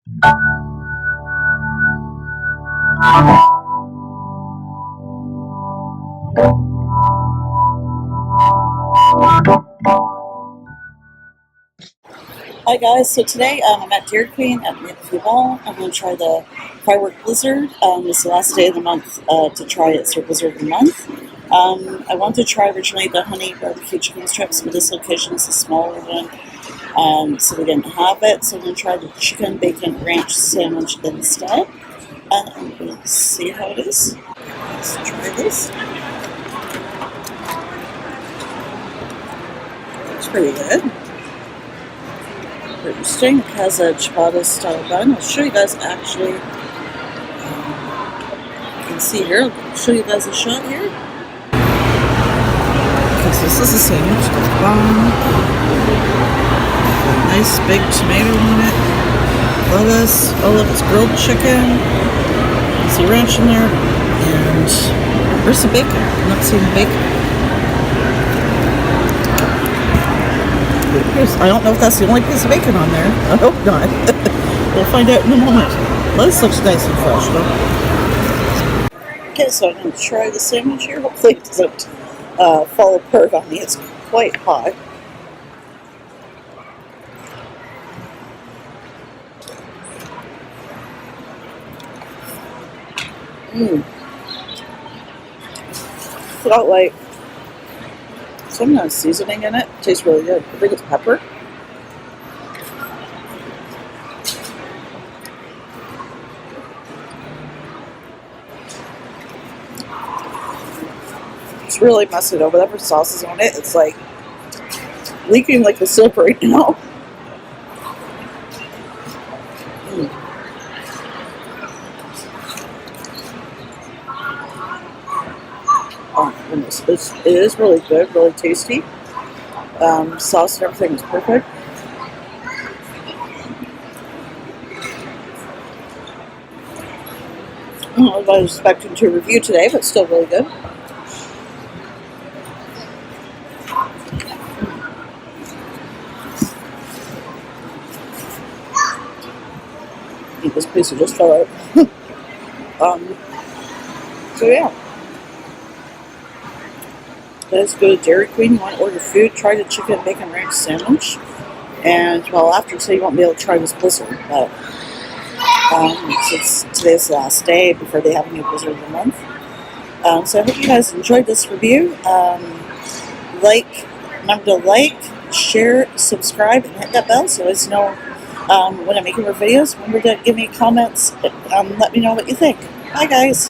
Hi guys, so today I'm at Dairy Queen at the Mall. I'm going to try the Firework Blizzard. This is the last day of the month to try it. It's their Blizzard of the month. I wanted to try originally the honey barbecue chicken strips, but this location is a smaller one, so they didn't have it. So I'm going to try the chicken bacon ranch sandwich instead. And I'm going to see how it is. Let's try this. Looks pretty good. Interesting. It has a ciabatta style bun. I'll show you guys actually. You can see here. I'll show you guys a shot here. Okay, so this is a sandwich. Nice big tomato on it. Lettuce. Oh look, it's grilled chicken. See ranch in there. And where's the bacon? I'm not seeing the bacon. I don't know if that's the only piece of bacon on there. I hope not. We'll find out in a moment. Lettuce looks nice and fresh though. Okay, so I'm going to try the sandwich here. Hopefully it doesn't fall apart on me. It's quite hot. It's got like some kind of seasoning in it. Tastes really good. I think it's pepper. It's really messing over. Whatever sauce is on it, it's like leaking like the soap right now. Oh my goodness, it is really good, really tasty. Sauce and everything is perfect. I don't know what I was expecting to review today, but still really good. This piece will just fell out. So yeah. Let's go to Dairy Queen. You want to order food, try the chicken bacon ranch sandwich. And well, after today, you won't be able to try this Blizzard, but since today's the last day before they have a new Blizzard of the month. So I hope you guys enjoyed this review. Remember to like, share, subscribe, and hit that bell so as you know when I make more videos. Remember to give me comments and let me know what you think. Bye guys.